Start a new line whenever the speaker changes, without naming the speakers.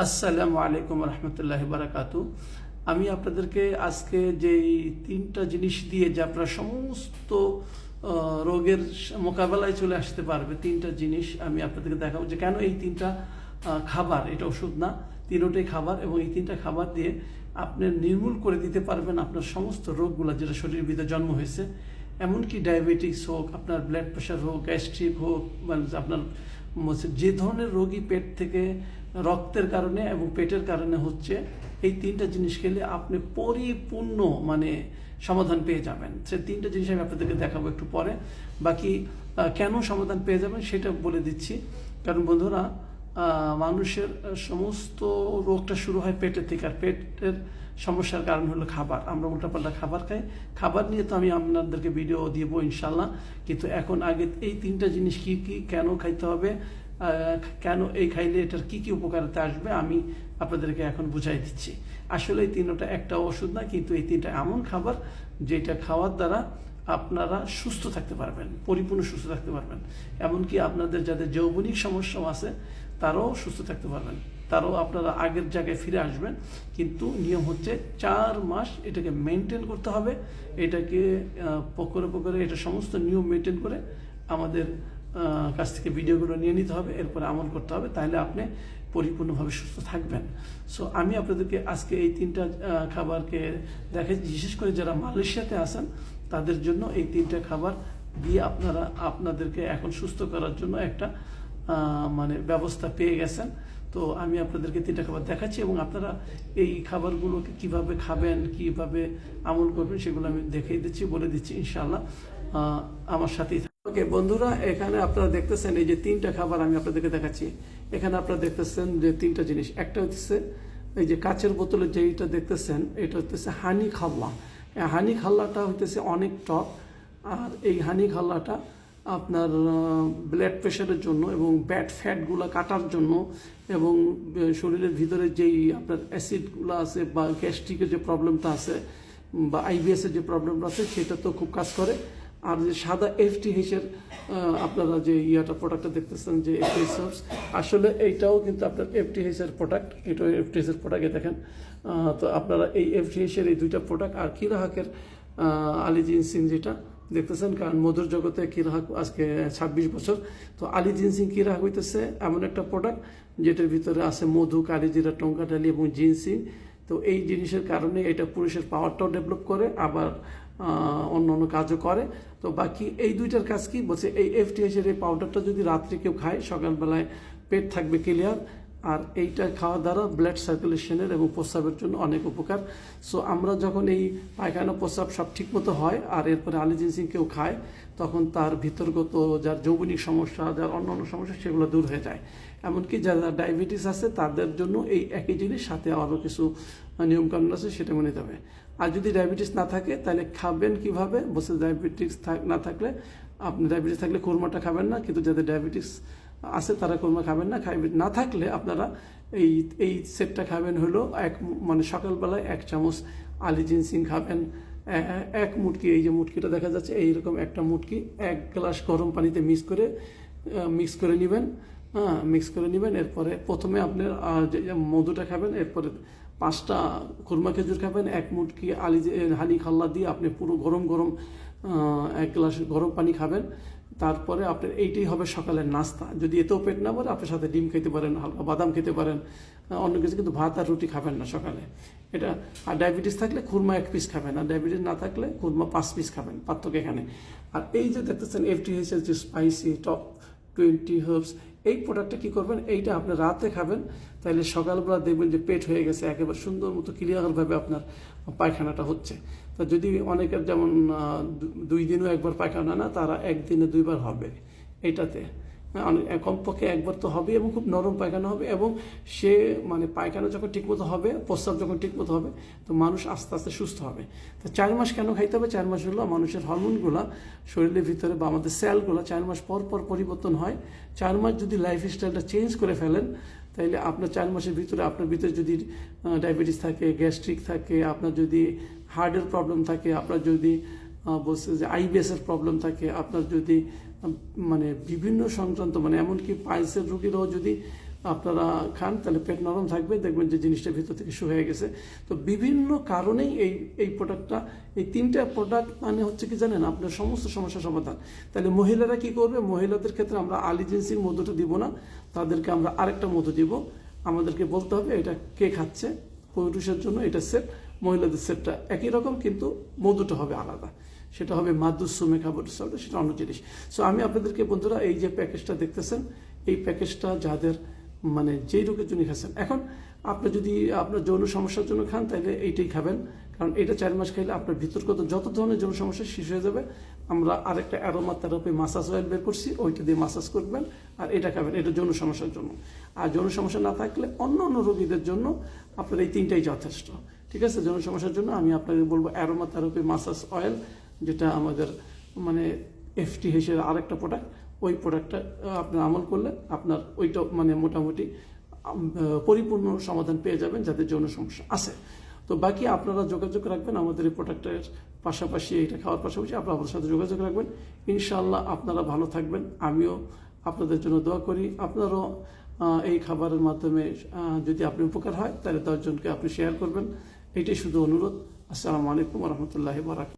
আসসালামু আলাইকুম রহমতুল্লাহি বারাকাতু। আমি আপনাদেরকে আজকে যেই তিনটা জিনিস দিয়ে যে আপনারা সমস্ত রোগের মোকাবেলায় চলে আসতে পারবে, তিনটা জিনিস আমি আপনাদেরকে দেখাবো যে কেন এই তিনটা খাবার, এটা ওষুধ না, তিনটাই খাবার, এবং এই তিনটা খাবার দিয়ে আপনি নির্মূল করে দিতে পারবেন আপনার সমস্ত রোগগুলো যেটা শরীরের ভিতরে জন্ম হয়েছে। এমনকি ডায়াবেটিস হোক, আপনার ব্লাড প্রেশার হোক, গ্যাস্ট্রিক হোক, মানে আপনার যে ধরনের রোগী পেট থেকে রক্তের কারণে এবং পেটের কারণে হচ্ছে, এই তিনটা জিনিস খেলে আপনি পরিপূর্ণ মানে সমাধান পেয়ে যাবেন। সে তিনটা জিনিস আমি আপনাদেরকে দেখাবো একটু পরে। বাকি কেন সমাধান পেয়ে যাবেন সেটা বলে দিচ্ছি। কারণ বন্ধুরা, মানুষের সমস্ত রোগটা শুরু হয় পেটের থেকে, আর পেটের সমস্যার কারণ হলো খাবার। আমরা উল্টাপাল্টা খাবার খাই। খাবার নিয়ে তো আমি আপনাদেরকে ভিডিও দিব ইনশাল্লাহ, কিন্তু এখন আগে এই তিনটা জিনিস কি কি, কেন খাইতে হবে, কেন এই খাইলে এটার কি কি উপকারিতা আসবে, আমি আপনাদেরকে এখন বুঝাই দিচ্ছি। আসলে এই তিনটা একটা ওষুধ না, কিন্তু এই তিনটা এমন খাবার যেটা খাওয়ার দ্বারা আপনারা সুস্থ থাকতে পারবেন, পরিপূর্ণ সুস্থ থাকতে পারবেন। এমনকি আপনাদের যাদের যৌবনিক সমস্যাও আছে তারাও সুস্থ থাকতে পারবেন, তারাও আপনারা আগের জায়গায় ফিরে আসবেন। কিন্তু নিয়ম হচ্ছে 4 মাস এটাকে মেনটেন করতে হবে। এটাকে পকরে এটা সমস্ত নিয়ম মেনটেন করে আমাদের কাছ থেকে ভিডিওগুলো নিয়ে নিতে হবে, এরপরে আমল করতে হবে, তাহলে আপনি পরিপূর্ণভাবে সুস্থ থাকবেন। সো আমি আপনাদেরকে আজকে এই তিনটা খাবারকে দেখে, বিশেষ করে যারা মালয়েশিয়াতে আছেন তাদের জন্য এই তিনটা খাবার দিয়ে আপনাদেরকে এখন সুস্থ করার জন্য একটা মানে ব্যবস্থা পেয়ে গেছেন। তো আমি আপনাদেরকে তিনটা খাবার দেখাচ্ছি, এবং আপনারা এই খাবারগুলোকে কিভাবে খাবেন, কিভাবে আমল করবেন, সেগুলো আমি দেখিয়ে দিচ্ছি, বলে দিচ্ছি ইনশাআল্লাহ। আমার সাথেই ওকে বন্ধুরা, এখানে আপনারা দেখতেছেন এই যে তিনটা খাবার আমি আপনাদেরকে দেখাচ্ছি। এখানে আপনারা দেখতেছেন যে তিনটা জিনিস। একটা হচ্ছে এই যে কাচের বোতলে যেইটা দেখতেছেন, এটা হচ্ছে হানি খাল্লা। হানি খাল্লাটা হইতেছে অনেক টক, আর এই হানি খাল্লাটা আপনার ব্লাড প্রেশারের জন্য এবং ব্যাড ফ্যাটগুলো কাটার জন্য, এবং শরীরের ভিতরে যেই আপনার অ্যাসিডগুলো আছে বা গ্যাস্ট্রিকের যে প্রবলেমটা আছে বা আইবিএসের যে প্রবলেমটা আছে, সেটা তো খুব কাজ করে। আর যে সাদা এফটিএইচের আপনারা যে প্রোডাক্টটা দেখতেছেন যে এফটিএইচ, আসলে এইটাও কিন্তু আপনার এফটিএইচের প্রোডাক্ট, এটাও এফটিএইচের প্রোডাক্টে দেখেন। তো আপনারা এই এফটিএইচের এই দুইটা প্রোডাক্ট, আর কিরাহাকের আলিজিনসিন যেটা দেখতেছেন, কারণ মধুর জগতে কিরাহাক আজকে 26 বছর। তো আলিজিনসিন কিরাহাক হইতেছে এমন একটা প্রোডাক্ট যেটার ভিতরে আছে মধু, কালিজিরা, টঙ্কা ডালি এবং জিনসিন। তো এই জিনিসের কারণে এটা পুরুষের পাওয়ারটাও ডেভেলপ করে, আবার অন্য অন্য কাজও করে। তো বাকি এই দুইটার কাজ কি বলছে, এই এফটিএইচের এই পাউডারটা যদি রাত্রে কেউ খায়, সকালবেলায় পেট থাকবে ক্লিয়ার। আর এইটা খাওয়া দ্বারা ব্লাড সার্কুলেশনের এবং প্রস্রাবের জন্য অনেক উপকার। সো আমরা যখন এই পায়খানা প্রস্রাব সব ঠিকমতো হয়, আর এরপরে আলিজিনসিন কেউ খায়, তখন তার ভিতরগত যার যৌবনিক সমস্যা, যার অন্য অন্য সমস্যা, সেগুলো দূর হয়ে যায়। এমনকি যারা ডায়াবেটিস আছে তাদের জন্য এই একই জিনিস, সাথে আরও কিছু নিয়মকানুন আছে, সেটা মনে নিতে হবে। আর যদি ডায়াবেটিস না থাকে তাহলে খাবেন কিভাবে বলছে, ডায়াবেটিস না থাকলে, আপনি ডায়াবেটিস থাকলে কোরমাটা খাবেন না, কিন্তু যাদের ডায়াবেটিস আছে তারা কোরমা খাবেন না। না থাকলে আপনারা এই এই সেটটা খাবেন হলো মানে সকালবেলায় 1 চামচ আলিজিনসিন খাবেন, 1 মুটকি, এই যে মুটকিটা দেখা যাচ্ছে এইরকম একটা মুটকি 1 গ্লাস গরম পানিতে মিক্স করে নেবেন। মিক্স করে নেবেন। এরপরে প্রথমে আপনার মধুটা খাবেন, এরপরে 5টা খুরমা খেজুর খাবেন, 1 মুটকি হানি খাল্লা দিয়ে আপনি পুরো গরম 1 গ্লাস গরম পানি খাবেন। তারপরে আপনার এইটাই হবে সকালের নাস্তা। যদি এতেও পেট না ভরে, আপনার সাথে ডিম খেতে পারেন, হালকা বাদাম খেতে পারেন, অন্য কিছু, কিন্তু ভাত আর রুটি খাবেন না সকালে এটা। আর ডায়াবেটিস থাকলে খুরমা 1 পিস খাবেন, আর ডায়াবেটিস না থাকলে খুরমা 5 পিস খাবেন, পার্থক্য এখানে। আর এই যে দেখতেছেন এফটিএইচের যে স্পাইসি টপ 20 হার্বস, এই প্রোডাক্টটা কী করবেন, এইটা আপনি রাতে খাবেন, তাহলে সকালবেলা দেখবেন যে পেট হয়ে গেছে, একেবারে সুন্দর মতো ক্লিয়ারভাবে আপনার পায়খানাটা হচ্ছে। তো যদি অনেকের যেমন 2 দিনেও একবার পায়খানা না, তারা 1 দিনে 2 বার হবে এইটাতে। কমপক্ষে 1 বার তো হবে, এবং খুব নরম পায়খানা হবে, এবং সে মানে পায়খানা যখন ঠিকমতো হবে, প্রস্রাব যখন ঠিকমতো হবে, তো মানুষ আস্তে আস্তে সুস্থ হবে। তো 4 মাস কেন খাইতে হবে? 4 মাস হলো মানুষের হরমোনগুলো শরীরের ভিতরে বা আমাদের সেলগুলো 4 মাস পর পর পরিবর্তন হয়। 4 মাস যদি লাইফস্টাইলটা চেঞ্জ করে ফেলেন, তাইলে আপনার 4 মাসের ভিতরে আপনার ভিতরে যদি ডায়াবেটিস থাকে, গ্যাস্ট্রিক থাকে, আপনার যদি হার্টের প্রবলেম থাকে, আপনার যদি বলছে যে আইবিএসের প্রবলেম থাকে, আপনার যদি মানে বিভিন্ন সংক্রান্ত, মানে এমনকি পাইলসের রোগীরাও যদি আপনারা খান, তাহলে পেট নরম থাকবে, দেখবেন যে জিনিসটা ভিতর থেকে শুকিয়ে গেছে। তো বিভিন্ন কারণেই এই প্রোডাক্টটা, এই 3টা প্রোডাক্ট মানে হচ্ছে কি জানেন, আপনার সমস্ত সমস্যার সমাধান। তাহলে মহিলারা কি করবে, মহিলাদের ক্ষেত্রে আমরা আলিজেন্সির মধুটা দিব না, তাদেরকে আমরা আরেকটা মধু দিব। আমাদেরকে বলতে হবে এটা কে খাচ্ছে। পুরুষের জন্য এটা সেট, মহিলাদের সেটটা একই রকম, কিন্তু মধুটা হবে আলাদা, সেটা হবে মাদুসুমে খাবার, সেটা অন্য জিনিস। সো আমি আপনাদেরকে বন্ধুরা এই যে প্যাকেজটা দেখতেছেন, এই প্যাকেজটা যাদের মানে যেই রোগের জন্য খাচ্ছেন, এখন আপনি যদি আপনার যৌন সমস্যার জন্য খান তাহলে এইটাই খাবেন, কারণ এটা 4 মাস খাইলে আপনার ভিতরগত যত ধরনের যৌন সমস্যা শেষ হয়ে যাবে। আমরা আরেকটা অ্যারোমা থেরাপি মাসাজ অয়েল বের করছি, ওইটা দিয়ে মাসাজ করবেন, আর এটা খাবেন, এটা যৌন সমস্যার জন্য। আর যৌন সমস্যা না থাকলে অন্য অন্য রোগীদের জন্য আপনার এই 3টাই যথেষ্ট, ঠিক আছে। যৌন সমস্যার জন্য আমি আপনাকে বলবো অ্যারোমা থেরাপি মাসাজ অয়েল, যেটা আমাদের মানে এফটি হিসেবে আরেকটা প্রোডাক্ট, ওই প্রোডাক্টটা আপনার আমল করলে আপনার ওইটা মানে মোটামুটি পরিপূর্ণ সমাধান পেয়ে যাবেন যাদের যৌন সমস্যা আছে। তো বাকি আপনারা যোগাযোগ রাখবেন আমাদের এই প্রোডাক্টের পাশাপাশি, এটা খাওয়ার পাশাপাশি আপনারা আমাদের সাথে যোগাযোগ রাখবেন। ইনশাআল্লাহ আপনারা ভালো থাকবেন, আমিও আপনাদের জন্য দোয়া করি। আপনারাও এই খাবারের মাধ্যমে যদি আপনি উপকার হয় তাহলে 10 জনকে আপনি শেয়ার করবেন, এটাই শুধু অনুরোধ। আসসালামু আলাইকুম ওয়া রাহমাতুল্লাহি ওয়া বারাকাতুহু।